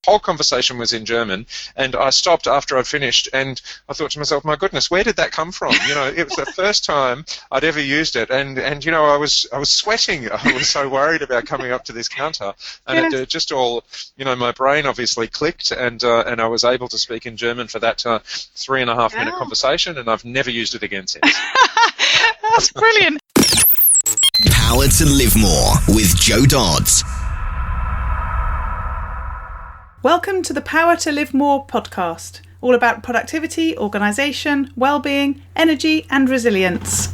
whole conversation was in German, and I stopped after I'd finished, and I thought to myself, my goodness, where did that come from? It was the first time I'd ever used it, and I was sweating. I was so worried about coming up to this counter, and it just all, my brain obviously clicked, and I was able to speak in German for that 3.5 minute conversation, and I've never used it again since. That's brilliant. Power to Live More with Joe Dodds. Welcome to the Power to Live More podcast, all about productivity, organisation, well-being, energy and resilience.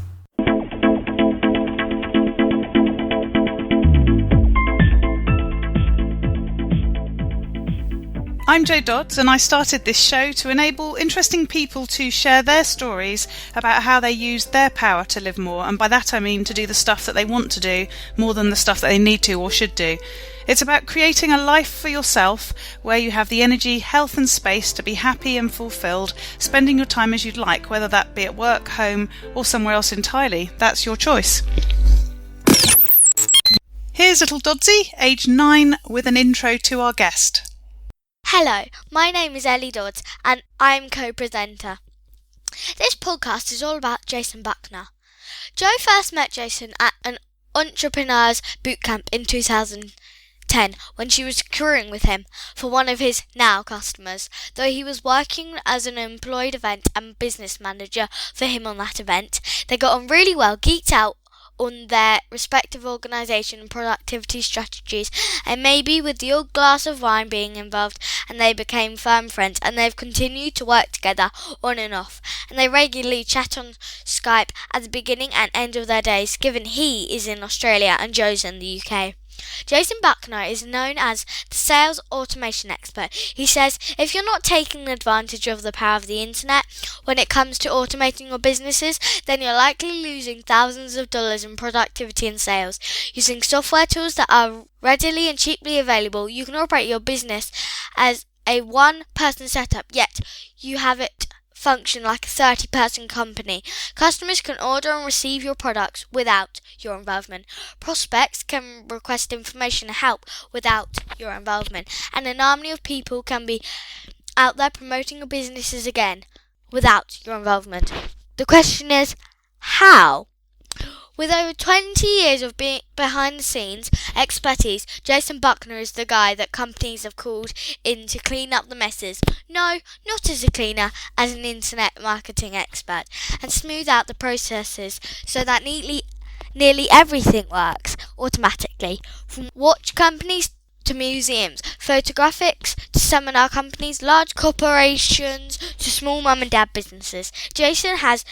I'm Jo Dodds, and I started this show to enable interesting people to share their stories about how they use their power to live more, and by that I mean to do the stuff that they want to do more than the stuff that they need to or should do. It's about creating a life for yourself where you have the energy, health and space to be happy and fulfilled, spending your time as you'd like, whether that be at work, home or somewhere else entirely. That's your choice. Here's little Dodsy, age 9, with an intro to our guest. Hello, my name is Ellie Dodds and I'm co-presenter. This podcast is all about Jason Buckner. Joe first met Jason at an entrepreneur's bootcamp in 2010 when she was touring with him for one of his now customers. Though he was working as an employed event and business manager for him on that event, they got on really well, geeked out on their respective organisation and productivity strategies, and maybe with the odd glass of wine being involved, and they became firm friends, and they've continued to work together on and off, and they regularly chat on Skype at the beginning and end of their days, given he is in Australia and Joe's in the UK. Jason Buckner is known as the sales automation expert. He says if you're not taking advantage of the power of the internet when it comes to automating your businesses, then you're likely losing thousands of dollars in productivity and sales. Using software tools that are readily and cheaply available, you can operate your business as a one-person setup, yet you have it function like a 30-person company. Customers can order and receive your products without your involvement. Prospects can request information and help without your involvement. And an army of people can be out there promoting your businesses again without your involvement. The question is, how? With over 20 years of being behind-the-scenes expertise, Jason Buckner is the guy that companies have called in to clean up the messes. No, not as a cleaner, as an internet marketing expert, and smooth out the processes so that nearly everything works automatically. From watch companies to museums, photographics to seminar companies, large corporations to small mum and dad businesses. Jason has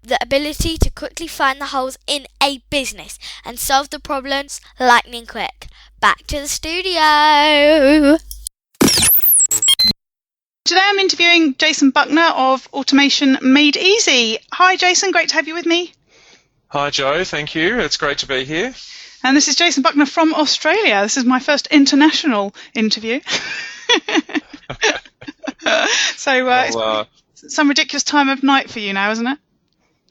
the ability to quickly find the holes in a business and solve the problems lightning quick. Back to the studio. Today I'm interviewing Jason Buckner of Automation Made Easy. Hi Jason, great to have you with me. Hi Joe, thank you. It's great to be here. And this is Jason Buckner from Australia. This is my first international interview. So it's some ridiculous time of night for you now, isn't it?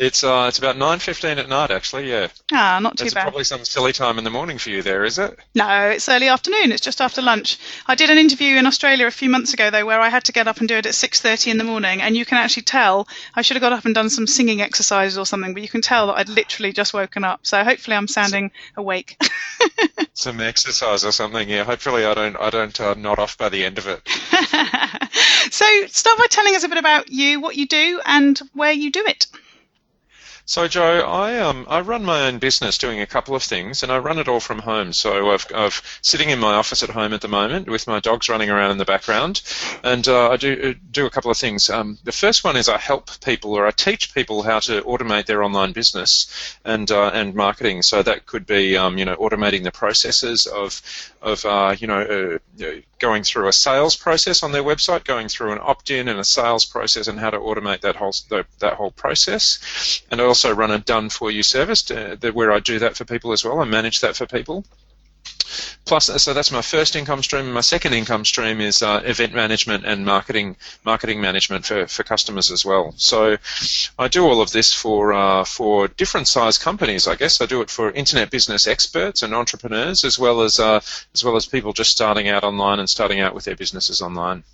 It's about 9:15 at night, actually, yeah. Ah, not too bad. It's probably some silly time in the morning for you there, is it? No, it's early afternoon. It's just after lunch. I did an interview in Australia a few months ago, though, where I had to get up and do it at 6:30 in the morning, and you can actually tell, I should have got up and done some singing exercises or something, but you can tell that I'd literally just woken up. So hopefully I'm sounding awake. Some exercise or something, yeah. Hopefully I don't nod off by the end of it. So start by telling us a bit about you, what you do, and where you do it. So, Joe, I run my own business doing a couple of things, and I run it all from home. So I've sitting in my office at home at the moment with my dogs running around in the background, and I do a couple of things. The first one is I help people, or I teach people how to automate their online business and marketing. So that could be automating the processes of going through a sales process on their website, going through an opt-in and a sales process, and how to automate that whole process. And I also run a done-for-you service where I do that for people as well. I manage that for people. plus, so that's my first income stream. My second income stream is event management and marketing management for customers as well. So I do all of this for different size companies. I guess I do it for internet business experts and entrepreneurs, as well as people just starting out online and starting out with their businesses online.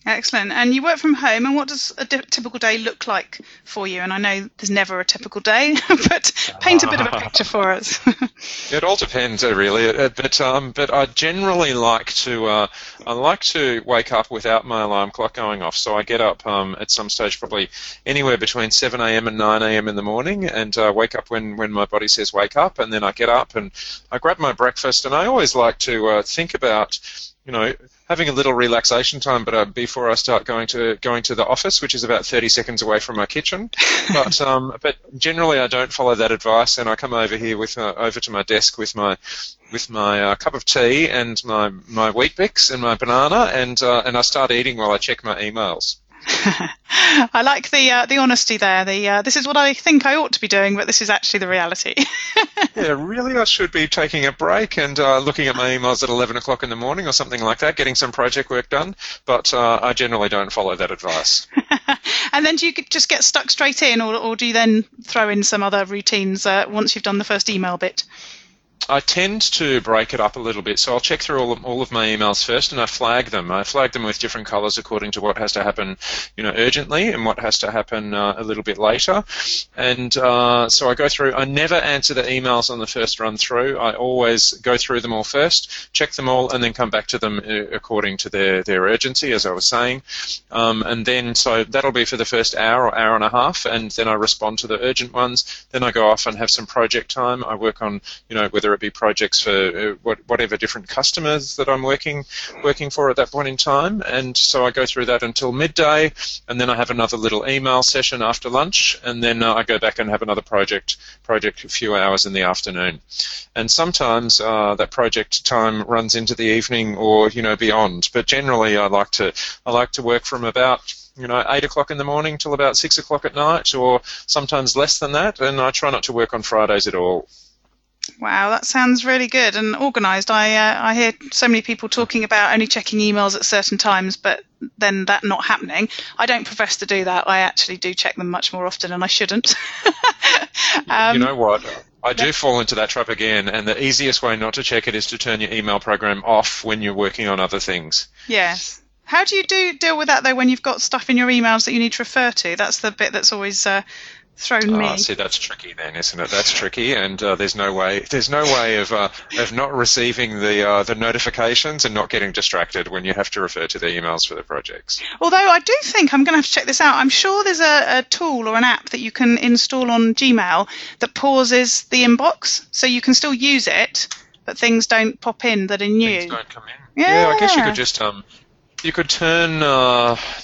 Excellent. And you work from home, and what does a typical day look like for you? And I know there's never a typical day, but paint a bit of a picture for us. It all depends, really. But I generally like to wake up without my alarm clock going off. So I get up at some stage, probably anywhere between 7 a.m. and 9 a.m. in the morning, and wake up when my body says wake up, and then I get up and I grab my breakfast. And I always like to think about, having a little relaxation time, but before I start going to the office, which is about 30 seconds away from my kitchen. But generally, I don't follow that advice, and I come over here over to my desk with my cup of tea and my Wheat Bix and my banana, and I start eating while I check my emails. I like the honesty there. This is what I think I ought to be doing, but this is actually the reality. Yeah, really, I should be taking a break and looking at my emails at 11 o'clock in the morning or something like that, getting some project work done, but I generally don't follow that advice. And then do you just get stuck straight in, or do you then throw in some other routines once you've done the first email bit? I tend to break it up a little bit, so I'll check through all of my emails first, and I flag them. I flag them with different colours according to what has to happen, urgently, and what has to happen a little bit later. And so I go through. I never answer the emails on the first run through. I always go through them all first, check them all, and then come back to them according to their urgency, as I was saying. And then so that'll be for the first hour or hour and a half, and then I respond to the urgent ones. Then I go off and have some project time. I work on, whether it be projects for whatever different customers that I'm working for at that point in time, and so I go through that until midday, and then I have another little email session after lunch, and then I go back and have another project a few hours in the afternoon. And sometimes that project time runs into the evening or beyond, but generally I like to work from about 8 o'clock in the morning till about 6 o'clock at night, or sometimes less than that, and I try not to work on Fridays at all. Wow, that sounds really good and organised. I hear so many people talking about only checking emails at certain times, but then that not happening. I don't profess to do that. I actually do check them much more often, and I shouldn't. You know what? I do fall into that trap again, and the easiest way not to check it is to turn your email program off when you're working on other things. Yes. How do you deal with that, though, when you've got stuff in your emails that you need to refer to? That's the bit that's always thrown me. See, that's tricky then, isn't it? That's tricky, and there's no way of not receiving the notifications and not getting distracted when you have to refer to the emails for the projects. Although I do think I'm going to have to check this out. I'm sure there's a tool or an app that you can install on Gmail that pauses the inbox, so you can still use it, but things don't pop in that are new. Things don't come in. Yeah, I guess you could just you could turn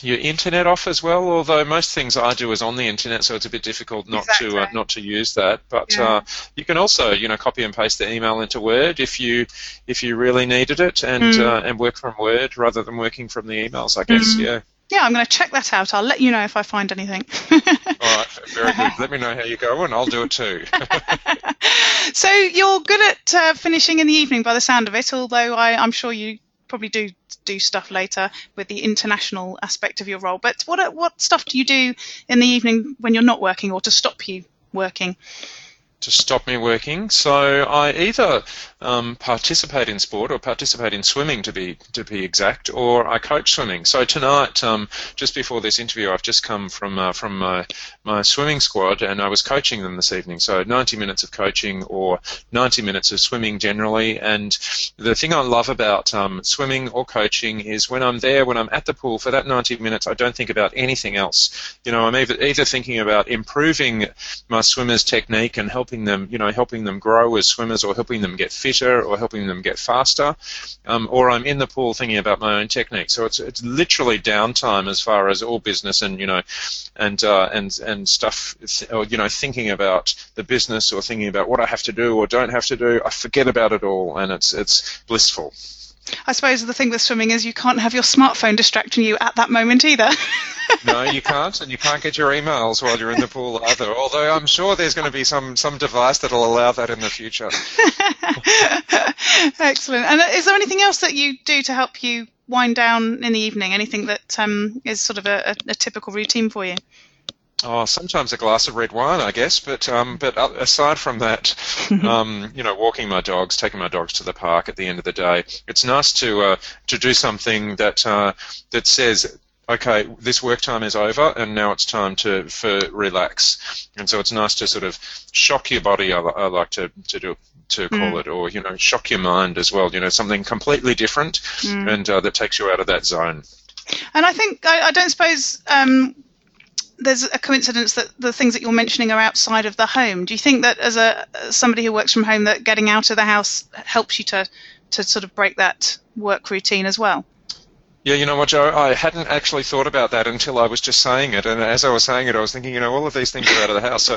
your internet off as well, although most things I do is on the internet, so it's a bit difficult not to use that. But you can also, copy and paste the email into Word if you really needed it, and work from Word rather than working from the emails, I guess. Yeah. Yeah, I'm going to check that out. I'll let you know if I find anything. All right, very good. Let me know how you go, and I'll do it too. So you're good at finishing in the evening by the sound of it, although I'm sure you probably do stuff later with the international aspect of your role. But what stuff do you do in the evening when you're not working, or to stop you working? To stop me working, so I either participate in sport or participate in swimming, to be exact, or I coach swimming. So tonight, just before this interview, I've just come from my swimming squad, and I was coaching them this evening. So 90 minutes of coaching or 90 minutes of swimming generally. And the thing I love about swimming or coaching is when I'm there, when I'm at the pool for that 90 minutes, I don't think about anything else. I'm either thinking about improving my swimmers' technique and helping them grow as swimmers, or helping them get fitter, or helping them get faster, or I'm in the pool thinking about my own technique. So it's literally downtime as far as all business and stuff, or thinking about the business or thinking about what I have to do or don't have to do. I forget about it all, and it's blissful. I suppose the thing with swimming is you can't have your smartphone distracting you at that moment either. No, you can't, and you can't get your emails while you're in the pool either. Although I'm sure there's going to be some device that'll allow that in the future. Excellent. And is there anything else that you do to help you wind down in the evening? Anything that is sort of a typical routine for you? Oh, sometimes a glass of red wine, I guess. But aside from that, walking my dogs, taking my dogs to the park at the end of the day, it's nice to do something that says, okay, this work time is over, and now it's time for relax. And so it's nice to sort of shock your body. I like to call it, or shock your mind as well. Something completely different, and that takes you out of that zone. And I think I don't suppose there's a coincidence that the things that you're mentioning are outside of the home. Do you think that as somebody who works from home, that getting out of the house helps you to sort of break that work routine as well? Yeah, you know what, Joe? I hadn't actually thought about that until I was just saying it, and as I was saying it, I was thinking, all of these things are out of the house.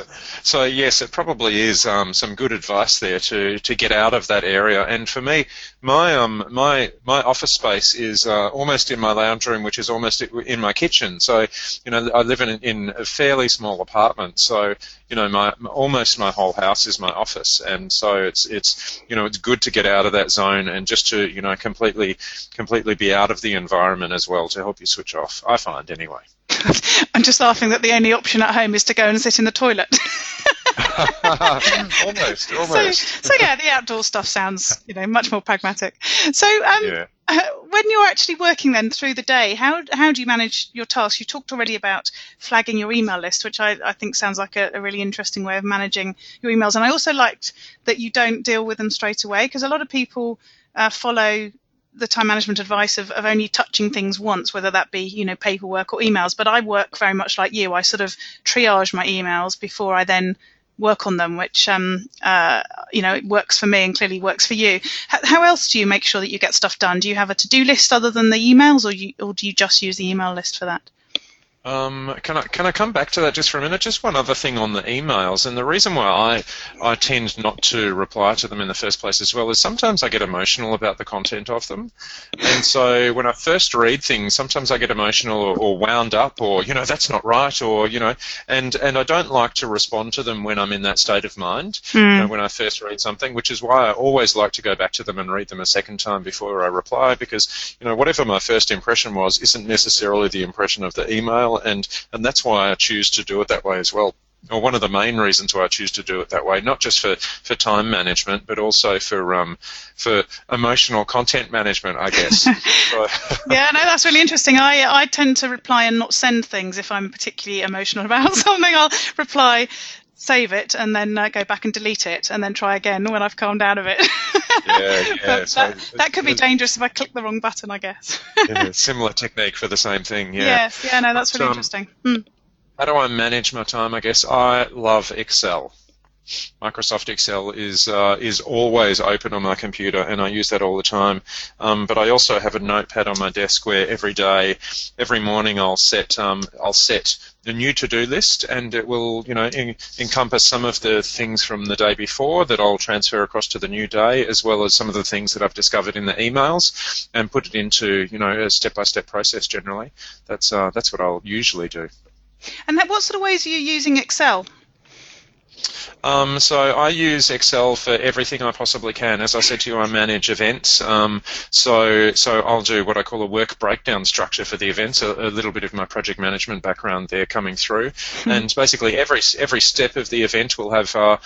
So yes, it probably is some good advice there to get out of that area. And for me, my office space is almost in my lounge room, which is almost in my kitchen. So I live in a fairly small apartment. So almost my whole house is my office, and so it's good to get out of that zone and just to completely be out of the environment as well, to help you switch off, I find, anyway. I'm just laughing that the only option at home is to go and sit in the toilet. Almost. So yeah, the outdoor stuff sounds much more pragmatic. So when you're actually working then through the day, how do you manage your tasks? You talked already about flagging your email list, which I think sounds like a really interesting way of managing your emails. And I also liked that you don't deal with them straight away, because a lot of people follow the time management advice of only touching things once, whether that be paperwork or emails. But I work very much like you. I sort of triage my emails before I then work on them, which it works for me and clearly works for you. How else do you make sure that you get stuff done? Do you have a to-do list other than the emails, or do you just use the email list for that? Can I come back to that just for a minute? Just one other thing on the emails, and the reason why I tend not to reply to them in the first place as well is sometimes I get emotional about the content of them, and so when I first read things, sometimes I get emotional or wound up, or that's not right, or and I don't like to respond to them when I'm in that state of mind. When I first read something, which is why I always like to go back to them and read them a second time before I reply, because whatever my first impression was isn't necessarily the impression of the email. And that's why I choose to do it that way as well, or one of the main reasons why I choose to do it that way, not just for time management, but also for emotional content management, I guess. Yeah, no, that's really interesting. I tend to reply and not send things if I'm particularly emotional about something. I'll reply, save it, and then go back and delete it, and then try again when I've calmed down a bit. Yeah. That could be dangerous if I click the wrong button, I guess. Similar technique for the same thing. Yeah. Yes. Yeah. No, that's really interesting. How do I manage my time? I guess I love Excel. Microsoft Excel is always open on my computer, and I use that all the time. But I also have a notepad on my desk where every morning I'll set a new to-do list, and it will encompass some of the things from the day before that I'll transfer across to the new day, as well as some of the things that I've discovered in the emails, and put it into a step-by-step process. Generally, that's what I'll usually do. And what sort of ways are you using Excel? So I use Excel for everything I possibly can. As I said to you, I manage events. So I'll do what I call a work breakdown structure for the events, a little bit of my project management background there coming through. And basically every step of the event will have a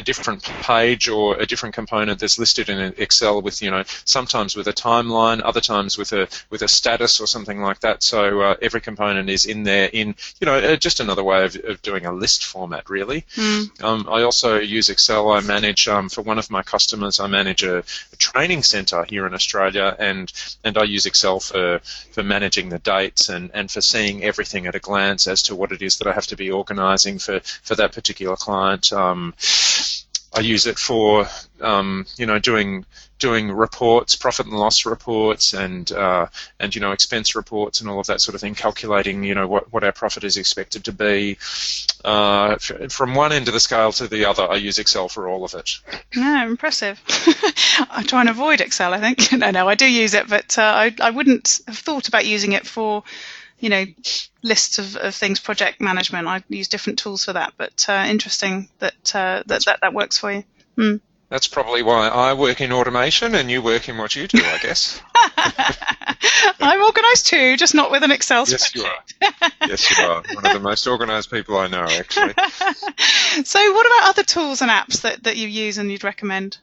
different page or a different component that's listed in Excel with sometimes with a timeline, other times with a status or something like that. So every component is in there in just another way of doing a list format, really. I also use Excel. I manage, for one of my customers, I manage a training centre here in Australia, and I use Excel for managing the dates and for seeing everything at a glance as to what it is that I have to be organising for that particular client. I use it for doing reports, profit and loss reports, and expense reports and all of that sort of thing, calculating what our profit is expected to be. From one end of the scale to the other, I use Excel for all of it. No, impressive. I try and avoid Excel, I think. No, I do use it, but I wouldn't have thought about using it for lists of things, project management. I use different tools for that, but interesting that works for you. That's probably why I work in automation and you work in what you do, I guess. I'm organised too, just not with an Excel spreadsheet. Yes, you are. Yes, you are. One of the most organised people I know, actually. So what about other tools and apps that you use and you'd recommend?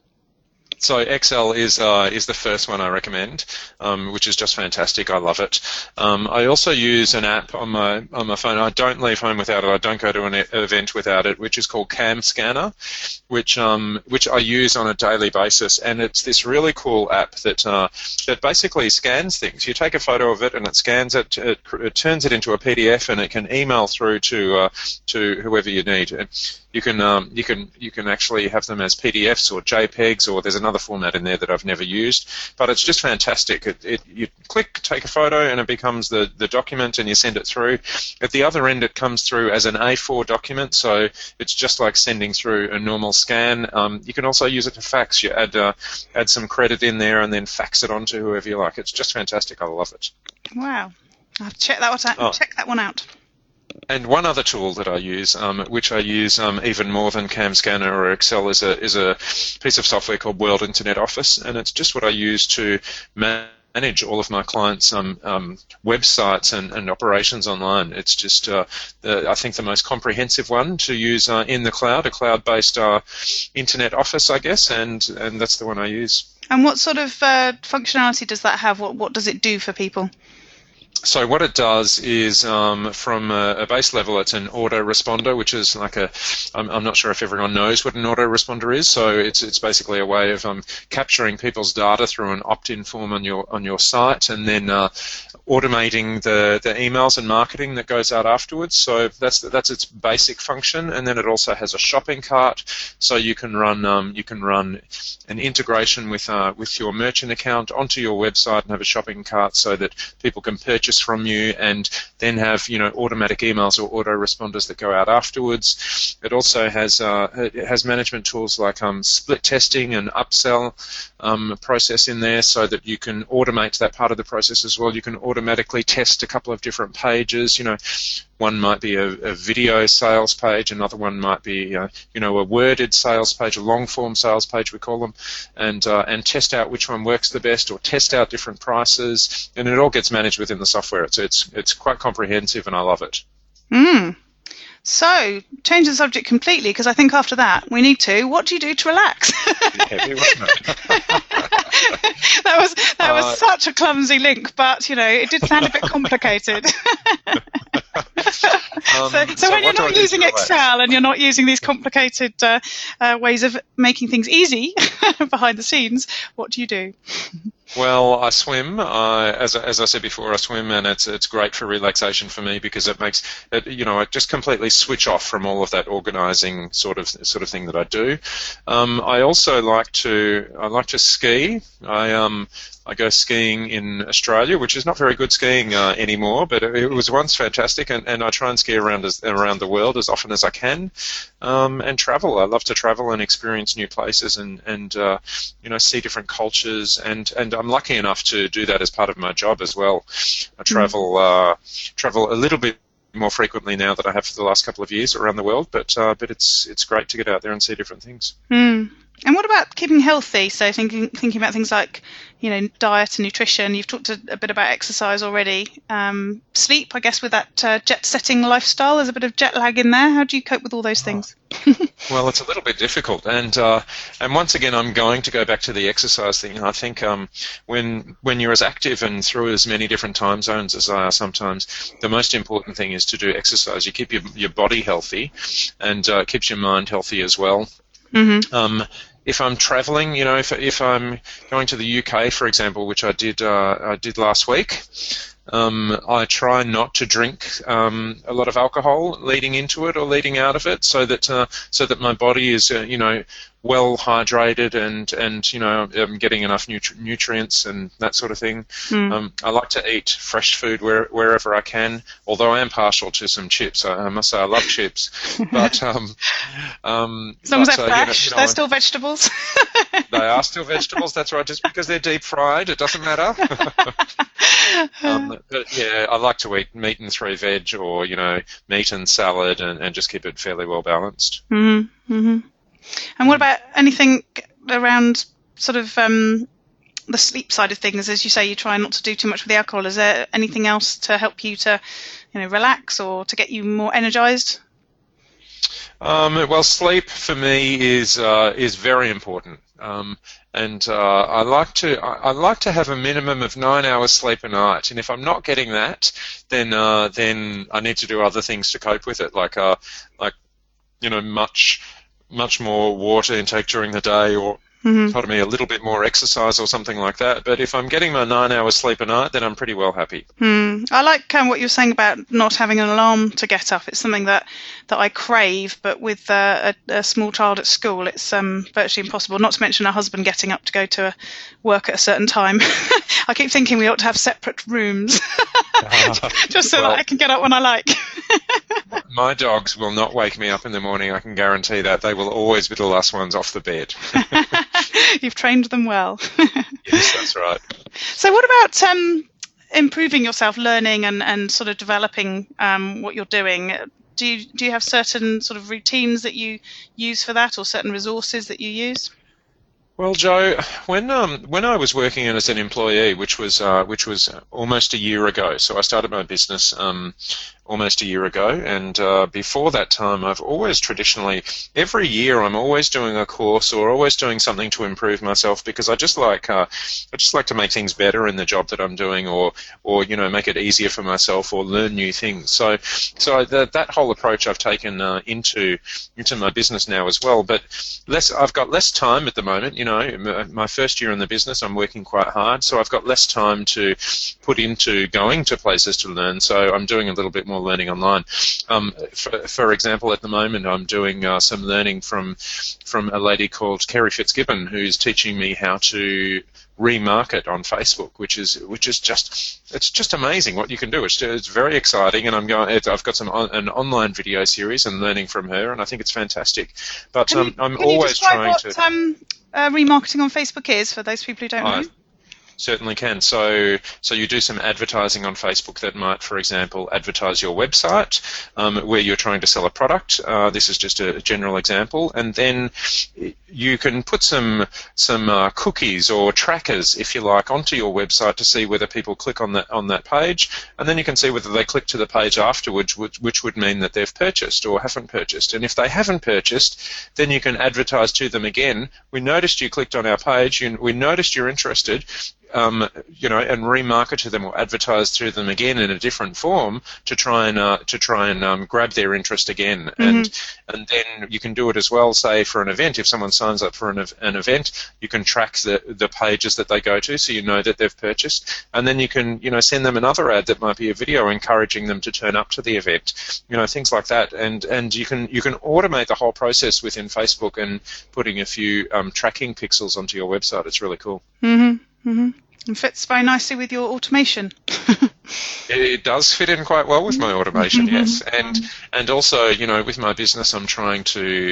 So Excel is the first one I recommend, which is just fantastic. I love it. I also use an app on my phone. I don't leave home without it. I don't go to an event without it, which is called CamScanner, which I use on a daily basis. And it's this really cool app that basically scans things. You take a photo of it and it scans it. It turns it into a PDF and it can email through to whoever you need. You can actually have them as PDFs or JPEGs, or there's another format in there that I've never used, but it's just fantastic. You click, take a photo, and it becomes the document, and you send it through. At the other end, it comes through as an A4 document, so it's just like sending through a normal scan. You can also use it to fax. You add some credit in there, and then fax it on to whoever you like. It's just fantastic. I love it. Wow, I'll check that one out. Check that one out. And one other tool that I use, which I use even more than CamScanner or Excel, is a piece of software called World Internet Office, and it's just what I use to manage all of my clients' websites and operations online. It's just, I think, the most comprehensive one to use in the cloud, a cloud-based internet office, I guess, and that's the one I use. And what sort of functionality does that have? What does it do for people? So what it does is, from a base level, it's an autoresponder, which is like I'm not sure if everyone knows what an autoresponder is. So it's basically a way of capturing people's data through an opt-in form on your site, and then automating the emails and marketing that goes out afterwards. So that's its basic function, and then it also has a shopping cart, so you can run an integration with your merchant account onto your website and have a shopping cart so that people can purchase from you, and then have automatic emails or autoresponders that go out afterwards. It also has management tools like split testing and upsell process in there, so that you can automate that part of the process as well. You can automatically test a couple of different pages. One might be a video sales page, another one might be a worded sales page, a long form sales page we call them, and test out which one works the best, or test out different prices, and it all gets managed within the software. It's quite comprehensive, and I love it. So, change the subject completely, because I think after that we need to. What do you do to relax? Heavy, wasn't it? That was such a clumsy link, but it did sound a bit complicated. So when you're not using Excel and you're not using these complicated ways of making things easy behind the scenes, what do you do? Well, I swim. As I said before, I swim, and it's great for relaxation for me, because it makes it, I just completely switch off from all of that organising sort of thing that I do. I also like to ski. I go skiing in Australia, which is not very good skiing anymore, but it was once fantastic, and I try and ski around the world as often as I can, and travel. I love to travel and experience new places and see different cultures, and I'm lucky enough to do that as part of my job as well. I travel a little bit more frequently now than I have for the last couple of years around the world, but it's great to get out there and see different things. And what about keeping healthy? So thinking about things like, diet and nutrition. You've talked a bit about exercise already. Sleep, I guess, with that jet-setting lifestyle, there's a bit of jet lag in there. How do you cope with all those things? Well, it's a little bit difficult, and once again, I'm going to go back to the exercise thing. I think when you're as active and through as many different time zones as I are sometimes, the most important thing is to do exercise. You keep your body healthy, and keeps your mind healthy as well. If I'm traveling, if I'm going to the UK, for example, which I did last week, I try not to drink a lot of alcohol leading into it or leading out of it, so that my body is well hydrated and I'm getting enough nutrients and that sort of thing. I like to eat fresh food wherever I can, although I am partial to some chips. I must say I love chips, but as long as they're fresh, they're still vegetables. They are still vegetables. That's right. Just because they're deep fried, it doesn't matter. But yeah, I like to eat meat and 3 veg, or meat and salad, and just keep it fairly well balanced. Mm-hmm. Mm-hmm. And what about anything around sort of the sleep side of things? As you say, you try not to do too much with the alcohol. Is there anything else to help you to, relax or to get you more energized? Well, sleep for me is very important, and I like to have a minimum of 9 hours sleep a night. And if I'm not getting that, then I need to do other things to cope with it, like much more water intake during the day, or pardon me, a little bit more exercise or something like that. But if I'm getting my 9 hours sleep a night, then I'm pretty well happy. I like what you're saying about not having an alarm to get up. It's something that I crave, but with a small child at school, it's virtually impossible. Not to mention a husband getting up to go to work at a certain time. I keep thinking we ought to have separate rooms, just so that I can get up when I like. My dogs will not wake me up in the morning, I can guarantee that. They will always be the last ones off the bed. You've trained them well. Yes, that's right. So what about improving yourself, learning and sort of developing what you're doing? Do you have certain sort of routines that you use for that, or certain resources that you use? Well, Joe, when I was working as an employee, which was almost a year ago, so I started my business almost a year ago, and before that time, I've always traditionally, every year, I'm always doing a course or always doing something to improve myself, because I just like to make things better in the job that I'm doing, or make it easier for myself, or learn new things. So that whole approach I've taken into my business now as well. But I've got less time at the moment. My first year in the business, I'm working quite hard, so I've got less time to put into going to places to learn. So I'm doing a little bit more learning online. For example, at the moment, I'm doing some learning from a lady called Kerry Fitzgibbon, who's teaching me how to remarket on Facebook, which is just amazing what you can do. It's very exciting, and I've got an online video series and learning from her, and I think it's fantastic. But I'm always trying to. Remarketing on Facebook is, for those people who don't know? Certainly can. So you do some advertising on Facebook that might, for example, advertise your website where you're trying to sell a product. This is just a general example. And then you can put some cookies or trackers, if you like, onto your website to see whether people click on that page. And then you can see whether they click to the page afterwards, which would mean that they've purchased or haven't purchased. And if they haven't purchased, then you can advertise to them again. We noticed you clicked on our page, and we noticed you're interested. And remarket to them or advertise to them again in a different form to try and grab their interest again. Mm-hmm. And then you can do it as well, say, for an event. If someone signs up for an event, you can track the pages that they go to, so you know that they've purchased. And then you can send them another ad that might be a video encouraging them to turn up to the event. Things like that. And you can automate the whole process within Facebook and putting a few tracking pixels onto your website. It's really cool. Mm-hmm. Mm-hmm. And fits very nicely with your automation. It does fit in quite well with my automation, yes. And also, with my business, I'm trying to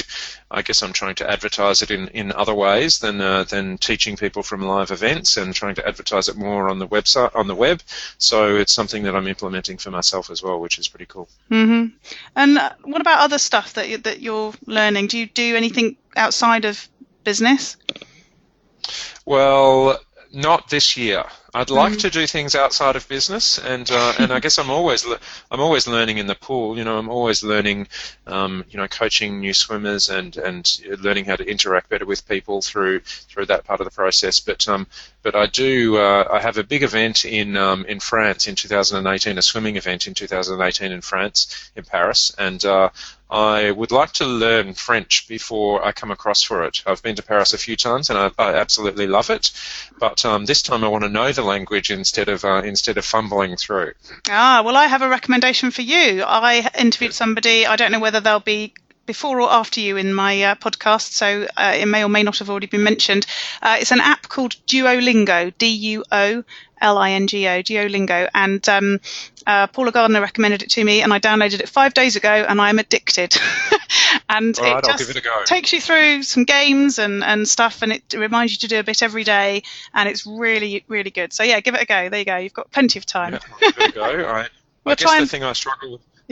advertise it in other ways than teaching people from live events, and trying to advertise it more on the web. So it's something that I'm implementing for myself as well, which is pretty cool. Mm-hmm. And what about other stuff that you're learning? Do you do anything outside of business? Well, not this year. I'd like to do things outside of business, and I guess I'm always learning in the pool. I'm always learning, coaching new swimmers and learning how to interact better with people through that part of the process. But I have a big event in France in 2018, a swimming event in 2018 in France, in Paris, and I would like to learn French before I come across for it. I've been to Paris a few times, and I absolutely love it. But this time I want to know the language instead of fumbling through. Well, I have a recommendation for you. I interviewed somebody. I don't know whether they'll be before or after you in my podcast, so it may or may not have already been mentioned. It's an app called Duolingo, Duolingo, Duolingo, and Paula Gardner recommended it to me, and I downloaded it 5 days ago, and I'm addicted. And All right, it I'll just give it a go. takes you through some games and stuff, and it reminds you to do a bit every day, and it's really, really good. So yeah, give it a go. There you go. You've got plenty of time. Yeah, I'll give it a go. I guess the thing I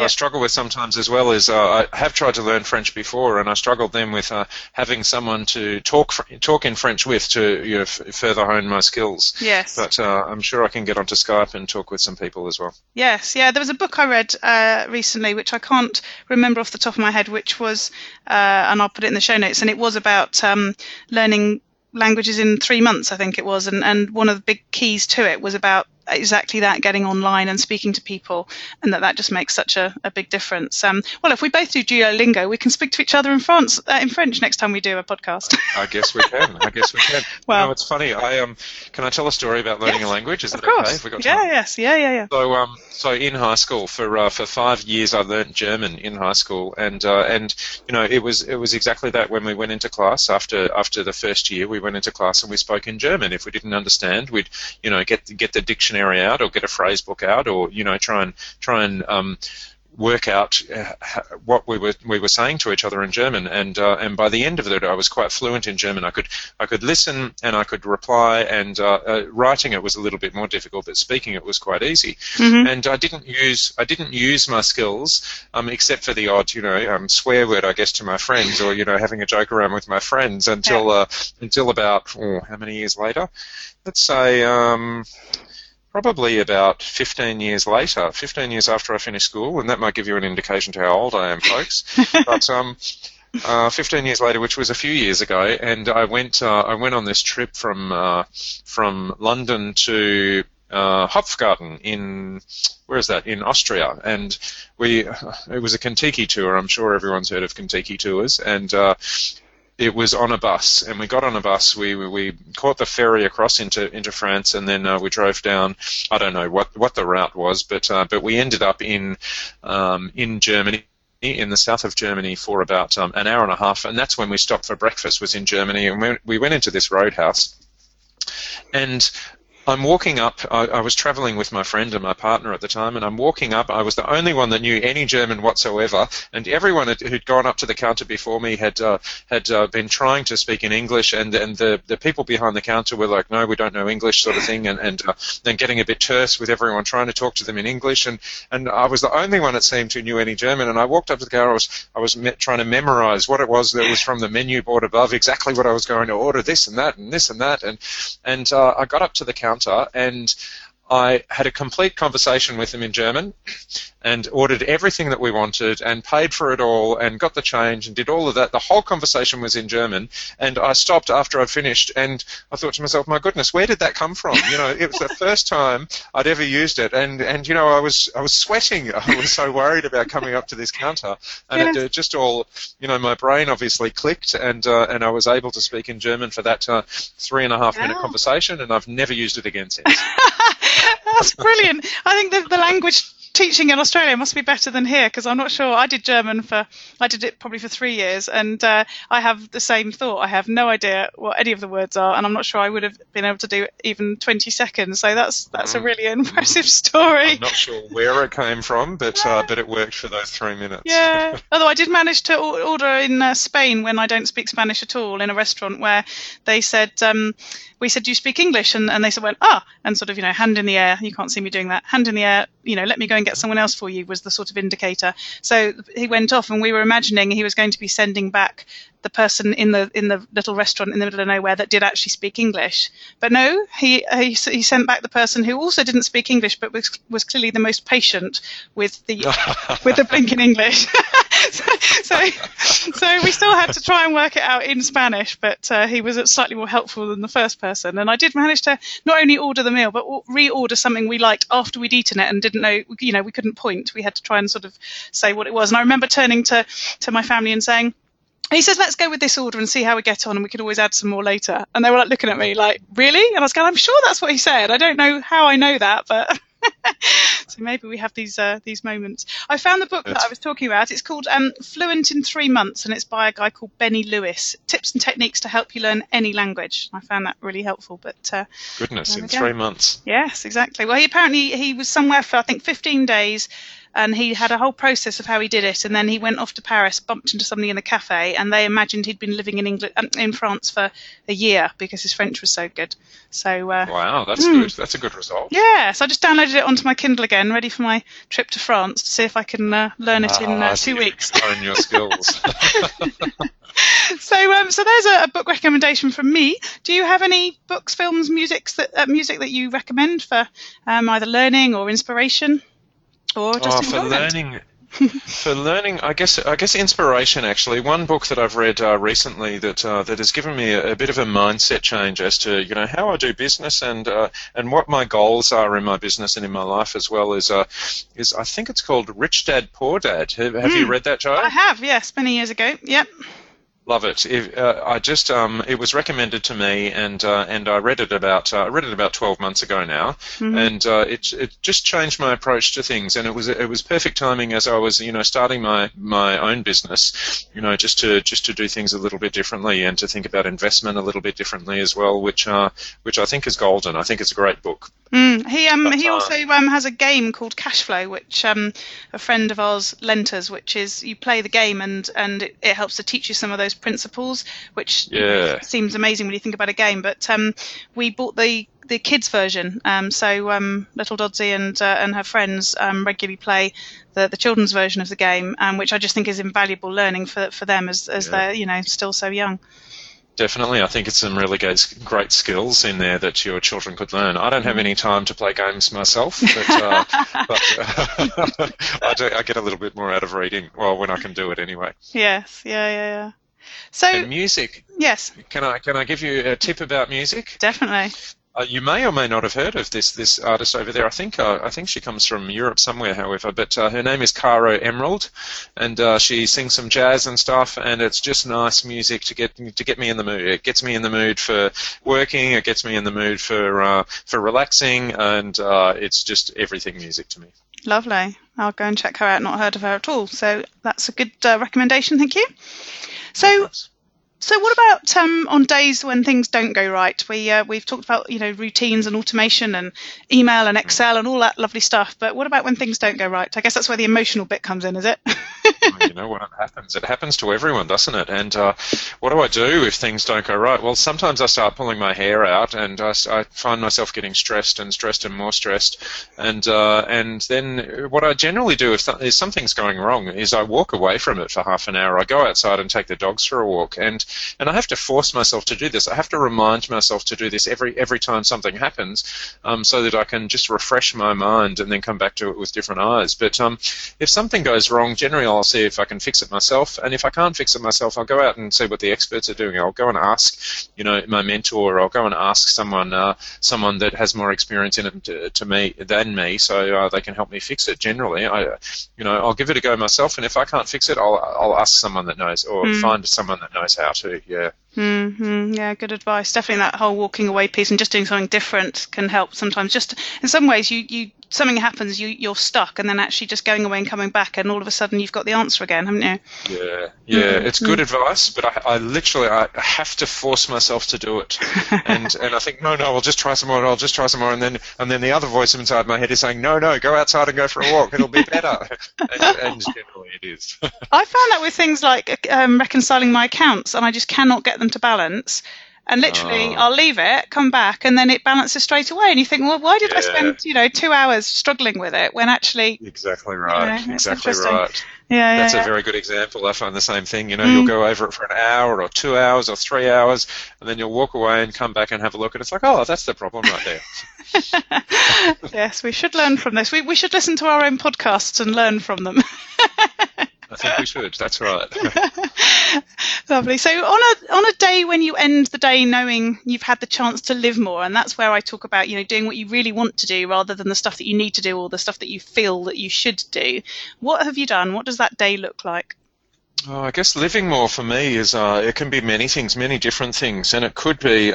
struggle with sometimes as well is I have tried to learn French before, and I struggled then with having someone to talk in French with to further hone my skills. Yes. But I'm sure I can get onto Skype and talk with some people as well. Yes, yeah. There was a book I read recently, which I can't remember off the top of my head, which was, and I'll put it in the show notes, and it was about learning languages in 3 months, I think it was, and one of the big keys to it was about exactly that, getting online and speaking to people, and that just makes such a big difference. Well, if we both do Duolingo, we can speak to each other in French next time we do a podcast. I guess we can. Well, it's funny. Can I tell a story about learning a language? Is that okay? Have we got time? Yeah. So in high school, for 5 years, I learnt German in high school, and it was exactly that. When we went into class after the first year, we went into class and we spoke in German. If we didn't understand, we'd get the dictionary out, or get a phrase book out, or try and work out what we were saying to each other in German, and by the end of it, I was quite fluent in German. I could listen and I could reply, and writing it was a little bit more difficult, but speaking it was quite easy. Mm-hmm. And I didn't use my skills except for the odd swear word, I guess, to my friends, or having a joke around with my friends until about how many years later? Let's say probably about 15 years later, 15 years after I finished school, and that might give you an indication to how old I am, folks. But 15 years later, which was a few years ago, and I went on this trip from London to Hopfgarten in Austria, and it was a Kentucky tour. I'm sure everyone's heard of Kentucky tours, and it was on a bus, and we got on a bus. We caught the ferry across into France, and then we drove down. I don't know what the route was, but we ended up in Germany, in the south of Germany, for about an hour and a half, and that's when we stopped for breakfast. Was in Germany, and we went into this roadhouse, and I'm walking up. I was travelling with my friend and my partner at the time, and I'm walking up. I was the only one that knew any German whatsoever, and everyone who'd gone up to the counter before me had been trying to speak in English, and the people behind the counter were like, "No, we don't know English," sort of thing, and then getting a bit terse with everyone trying to talk to them in English, and I was the only one, it seemed, who knew any German. And I walked up to the counter. I was trying to memorize what it was that was from the menu board above, exactly what I was going to order, this and that, and this and that, and I got up to the counter, and I had a complete conversation with them in German, and ordered everything that we wanted, and paid for it all, and got the change, and did all of that. The whole conversation was in German, and I stopped after I'd finished, and I thought to myself, my goodness, where did that come from? It was the first time I'd ever used it, and I was sweating. I was so worried about coming up to this counter, and it just all, my brain obviously clicked, and I was able to speak in German for that 3.5 minute conversation, and I've never used it again since. That's brilliant. I think the language teaching in Australia must be better than here, because I'm not sure. I did it probably for 3 years, and I have the same thought. I have no idea what any of the words are, and I'm not sure I would have been able to do even 20 seconds. So that's a really impressive story. I'm not sure where it came from, but it worked for those 3 minutes. Yeah. Although I did manage to order in Spain, when I don't speak Spanish at all, in a restaurant where they said, we said, "Do you speak English?" And they said, and sort of, hand in the air. You can't see me doing that. Hand in the air, let me go and get someone else for you, was the sort of indicator. So he went off, and we were imagining he was going to be sending back the person in the little restaurant in the middle of nowhere that did actually speak English. But no, he sent back the person who also didn't speak English, but was clearly the most patient with the blinking English. So we still had to try and work it out in Spanish, but he was slightly more helpful than the first person. And I did manage to not only order the meal, but reorder something we liked after we'd eaten it and didn't know, we couldn't point. We had to try and sort of say what it was. And I remember turning to my family and saying, he says, "Let's go with this order and see how we get on, and we can always add some more later." And they were like looking at me like, "Really?" And I was going, "I'm sure that's what he said. I don't know how I know that, but..." So maybe we have these moments. I found the book that I was talking about. It's called Fluent in 3 Months, and it's by a guy called Benny Lewis. Tips and techniques to help you learn any language. I found that really helpful. But goodness, in 3 months. Yes, exactly. Well, he was somewhere for I think 15 days. And he had a whole process of how he did it, and then he went off to Paris, bumped into somebody in a cafe, and they imagined he'd been living in France for a year because his French was so good. So wow, that's good. That's a good result. Yeah, so I just downloaded it onto my Kindle again, ready for my trip to France to see if I can learn it in 2 weeks. Hone your skills. So there's a book recommendation from me. Do you have any books, films, music that you recommend for either learning or inspiration? Or just for learning, I guess inspiration. Actually, one book that I've read recently that has given me a bit of a mindset change as to how I do business and what my goals are in my business and in my life as well is I think it's called Rich Dad Poor Dad. Have you read that, Jo? I have, yes, many years ago. Yep. Love it. It was recommended to me, and I read it about 12 months ago now, and it just changed my approach to things, and it was perfect timing as I was starting my own business, just to do things a little bit differently and to think about investment a little bit differently as well, which I think is golden. I think it's a great book. He also has a game called Cashflow, which a friend of ours lent us, which is you play the game and it helps to teach you some of those principles, which seems amazing when you think about a game. But we bought the kids version, so little Doddsy and her friends regularly play the children's version of the game, which I just think is invaluable learning for them as they're still so young. Definitely, I think it's some really great skills in there that your children could learn. I don't have any time to play games myself, but I get a little bit more out of reading. Well, when I can do it anyway. Yes, yeah. So and music. Yes. Can I give you a tip about music? Definitely. You may or may not have heard of this artist over there. I think she comes from Europe somewhere, however. But her name is Caro Emerald, and she sings some jazz and stuff. And it's just nice music to get me in the mood. It gets me in the mood for working. It gets me in the mood for relaxing, and it's just everything music to me. Lovely. I'll go and check her out. Not heard of her at all. So that's a good recommendation. Thank you. So what about on days when things don't go right? We've talked about routines and automation and email and Excel and all that lovely stuff. But what about when things don't go right? I guess that's where the emotional bit comes in, is it? You know what happens? It happens to everyone, doesn't it? And what do I do if things don't go right? Well, sometimes I start pulling my hair out, and I find myself getting stressed and more stressed. And then what I generally do if something's going wrong is I walk away from it for half an hour. I go outside and take the dogs for a walk, and I have to force myself to do this. I have to remind myself to do this every time something happens, so that I can just refresh my mind and then come back to it with different eyes. But if something goes wrong, generally I'll see if I can fix it myself, and if I can't fix it myself, I'll go out and see what the experts are doing. I'll go and ask, my mentor, or I'll go and ask someone that has more experience in it than me, so they can help me fix it. Generally, I'll give it a go myself, and if I can't fix it, I'll ask someone that knows, or find someone that knows how to. Yeah. Yeah, good advice. Definitely that whole walking away piece and just doing something different can help sometimes. Just in some ways, you something happens, you're stuck, and then actually just going away and coming back, and all of a sudden you've got the answer again, haven't you? Yeah. It's good advice, but I literally have to force myself to do it, and I think no, I'll just try some more. And then the other voice inside my head is saying no, go outside and go for a walk. It'll be better, and generally it is. I found that with things like reconciling my accounts, and I just cannot get them to balance. And literally, I'll leave it, come back, and then it balances straight away. And you think, well, why did I spend 2 hours struggling with it when actually? Exactly right. Exactly right. Yeah, that's a very good example. I find the same thing. You'll go over it for an hour or 2 hours or 3 hours, and then you'll walk away and come back and have a look, and it's like, oh, that's the problem right there. Yes, we should learn from this. We should listen to our own podcasts and learn from them. I think we should. That's right. Lovely. So on a day when you end the day knowing you've had the chance to live more, and that's where I talk about doing what you really want to do rather than the stuff that you need to do or the stuff that you feel that you should do. What have you done? What does that day look like? Oh, I guess living more for me is it can be many things, many different things, and it could be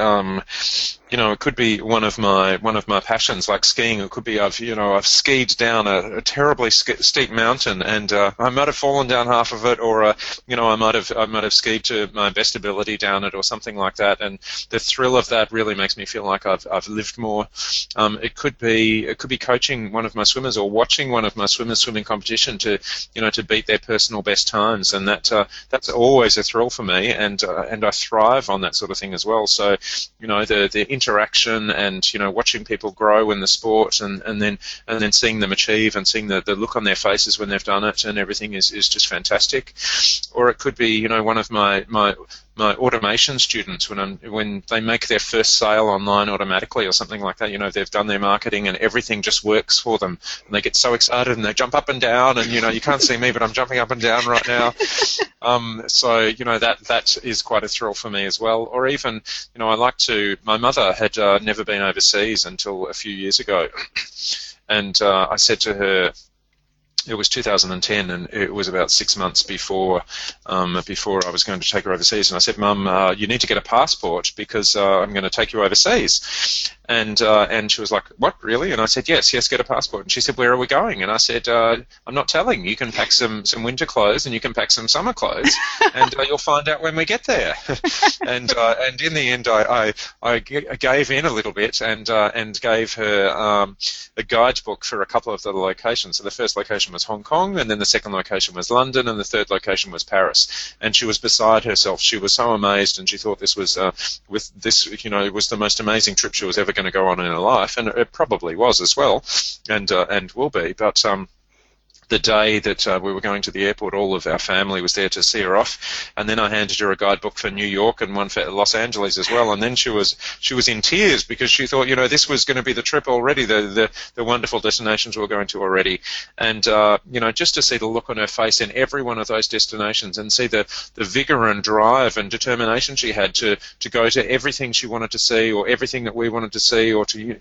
it could be one of my passions, like skiing. It could be I've skied down a terribly steep mountain, and I might have fallen down half of it, or I might have skied to my best ability down it, or something like that. And the thrill of that really makes me feel like I've lived more. It could be coaching one of my swimmers, or watching one of my swimmers swimming competition to beat their personal best times, and that's always a thrill for me, and I thrive on that sort of thing as well. So the interaction and watching people grow in the sport, and then seeing them achieve, and seeing the look on their faces when they've done it and everything is just fantastic. Or it could be one of my automation students when they make their first sale online automatically or something like that. They've done their marketing and everything just works for them, and they get so excited and they jump up and down, and you can't see me, but I'm jumping up and down right now. So that is quite a thrill for me as well. Or even my mother had never been overseas until a few years ago, and I said to her, it was 2010, and it was about 6 months before I was going to take her overseas. And I said, "Mum, you need to get a passport, because I'm going to take you overseas." And she was like, "What, really?" And I said, yes, get a passport. And she said, "Where are we going?" And I said, "I'm not telling. You can pack some winter clothes, and you can pack some summer clothes, and you'll find out when we get there." And in the end, I gave in a little bit and gave her a guidebook for a couple of the locations. So the first location was Hong Kong, and then the second location was London, and the third location was Paris. And she was beside herself. She was so amazed, and she thought this was it was the most amazing trip she was ever going to go on in her life, and it probably was as well, and will be. But the day that we were going to the airport, all of our family was there to see her off, and then I handed her a guidebook for New York and one for Los Angeles as well, and then she was in tears, because she thought this was going to be the trip already, the wonderful destinations we were going to already, and just to see the look on her face in every one of those destinations, and see the vigor and drive and determination she had to go to everything she wanted to see, or everything that we wanted to see, or to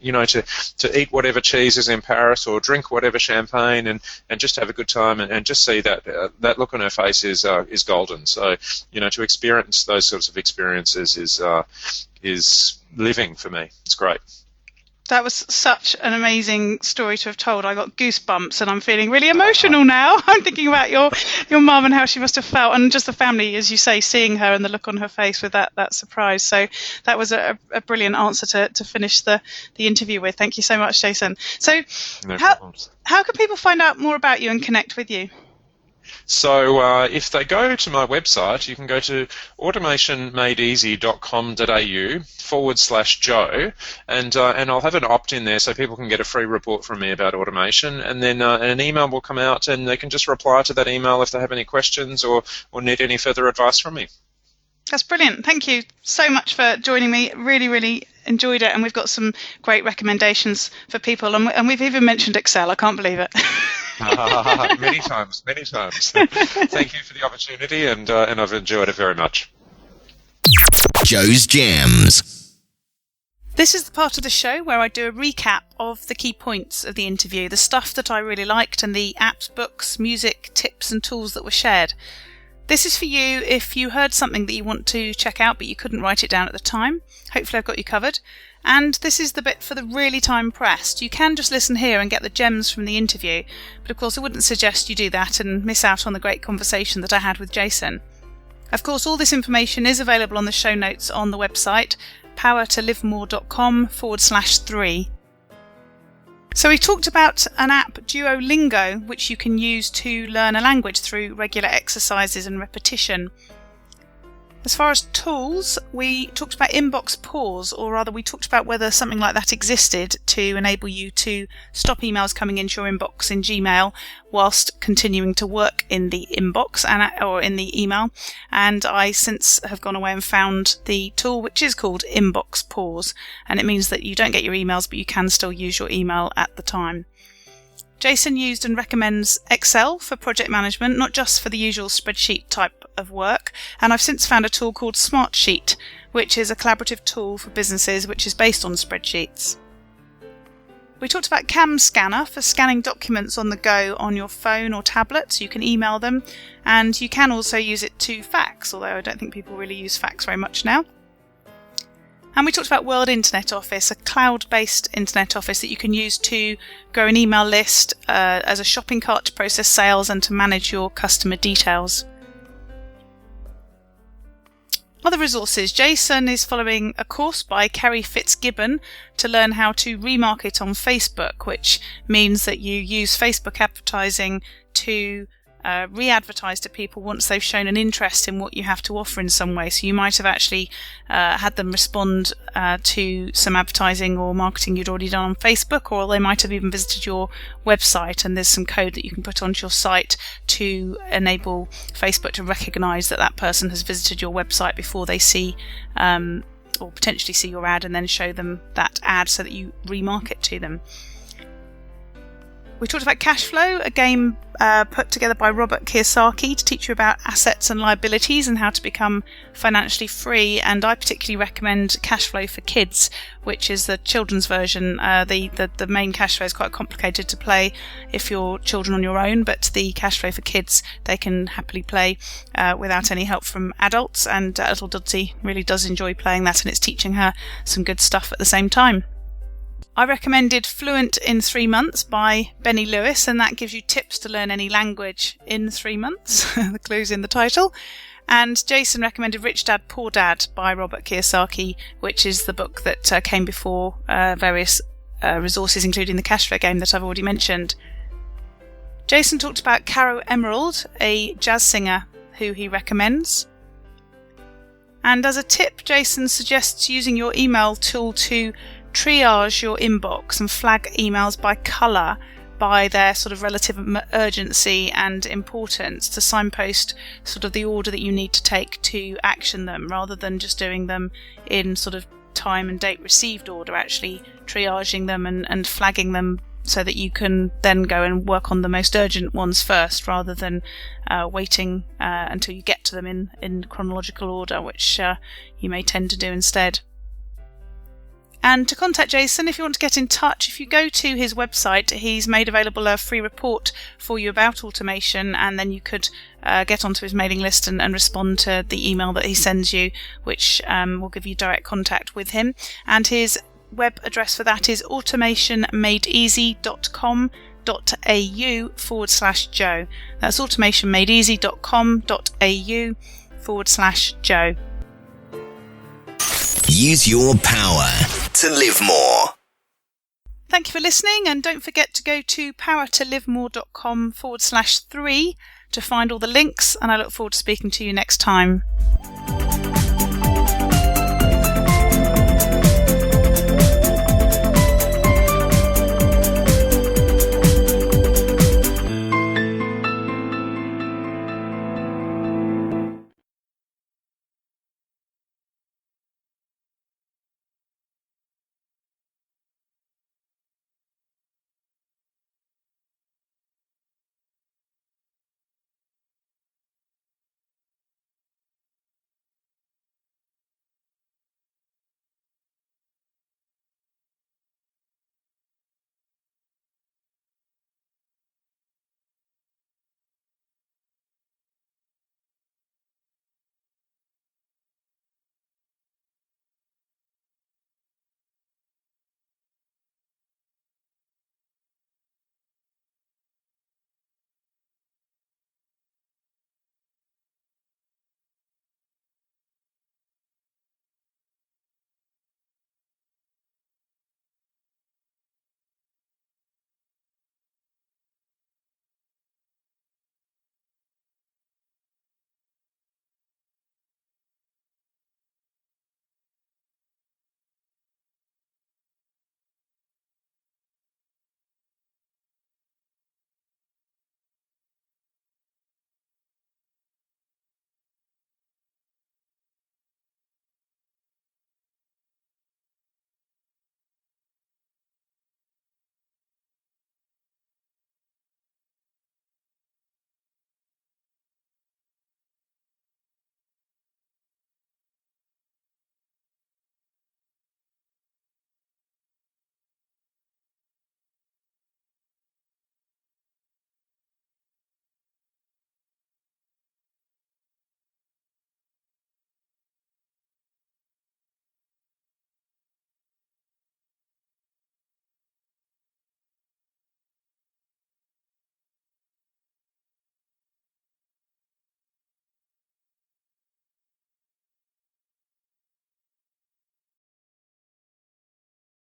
eat whatever cheese is in Paris, or drink whatever champagne, and just have a good time, and just see that look on her face is golden. So to experience those sorts of experiences is living for me. It's great. That was such an amazing story to have told. I got goosebumps, and I'm feeling really emotional now. I'm thinking about your mum and how she must have felt, and just the family, as you say, seeing her and the look on her face with that surprise. So that was a brilliant answer to finish the interview with. Thank you so much, Jason. So no problems. How can people find out more about you and connect with you? So if they go to my website, you can go to automationmadeeasy.com.au/Joe, and I'll have an opt-in there so people can get a free report from me about automation, and then an email will come out, and they can just reply to that email if they have any questions or need any further advice from me. That's brilliant. Thank you so much for joining me. Really, really enjoyed it, and we've got some great recommendations for people, and we've even mentioned Excel. I can't believe it. Many times. Thank you for the opportunity, and I've enjoyed it very much. Joe's Gems. This is the part of the show where I do a recap of the key points of the interview, the stuff that I really liked, and the apps, books, music, tips and tools that were shared. This is for you if you heard something that you want to check out but you couldn't write it down at the time. Hopefully I've got you covered. And this is the bit for the really time pressed. You can just listen here and get the gems from the interview, but of course I wouldn't suggest you do that and miss out on the great conversation that I had with Jason. Of course, all this information is available on the show notes on the website, powertolivemore.com/3. So we talked about an app, Duolingo, which you can use to learn a language through regular exercises and repetition. As far as tools, we talked about inbox pause, or rather we talked about whether something like that existed to enable you to stop emails coming into your inbox in Gmail whilst continuing to work in the inbox or in the email. And I since have gone away and found the tool, which is called inbox pause, and it means that you don't get your emails, but you can still use your email at the time. Jason used and recommends Excel for project management, not just for the usual spreadsheet type of work, and I've since found a tool called Smartsheet, which is a collaborative tool for businesses which is based on spreadsheets. We talked about CamScanner for scanning documents on the go on your phone or tablet, so you can email them, and you can also use it to fax, although I don't think people really use fax very much now. And we talked about World Internet Office, a cloud-based internet office that you can use to grow an email list as a shopping cart to process sales and to manage your customer details. Other resources. Jason is following a course by Kerry Fitzgibbon to learn how to remarket on Facebook, which means that you use Facebook advertising to re-advertise to people once they've shown an interest in what you have to offer in some way. So you might have actually had them respond to some advertising or marketing you'd already done on Facebook, or they might have even visited your website, and there's some code that you can put onto your site to enable Facebook to recognise that that person has visited your website before they see or potentially see your ad, and then show them that ad so that you remarket to them. We talked about cash flow, a game put together by Robert Kiyosaki to teach you about assets and liabilities and how to become financially free. And I particularly recommend Cash Flow for Kids, which is the children's version. The main cash flow is quite complicated to play if you're children on your own, but the Cash Flow for Kids they can happily play without any help from adults. And little Dudzy really does enjoy playing that, and it's teaching her some good stuff at the same time. I recommended Fluent in 3 Months by Benny Lewis, and that gives you tips to learn any language in 3 months. The clue's in the title. And Jason recommended Rich Dad, Poor Dad by Robert Kiyosaki, which is the book that came before various resources, including the cash flow game that I've already mentioned. Jason talked about Caro Emerald, a jazz singer who he recommends. And as a tip, Jason suggests using your email tool to triage your inbox and flag emails by colour, by their sort of relative urgency and importance, to signpost sort of the order that you need to take to action them, rather than just doing them in sort of time and date received order, actually triaging them and flagging them so that you can then go and work on the most urgent ones first, rather than waiting until you get to them in chronological order, which you may tend to do instead. And to contact Jason, if you want to get in touch, if you go to his website, he's made available a free report for you about automation, and then you could get onto his mailing list and respond to the email that he sends you, which will give you direct contact with him. And his web address for that is automationmadeeasy.com.au/Joe. That's automationmadeeasy.com.au/Joe. Use your power to live more. Thank you for listening, and don't forget to go to powertolivemore.com/3 to find all the links, and I look forward to speaking to you next time.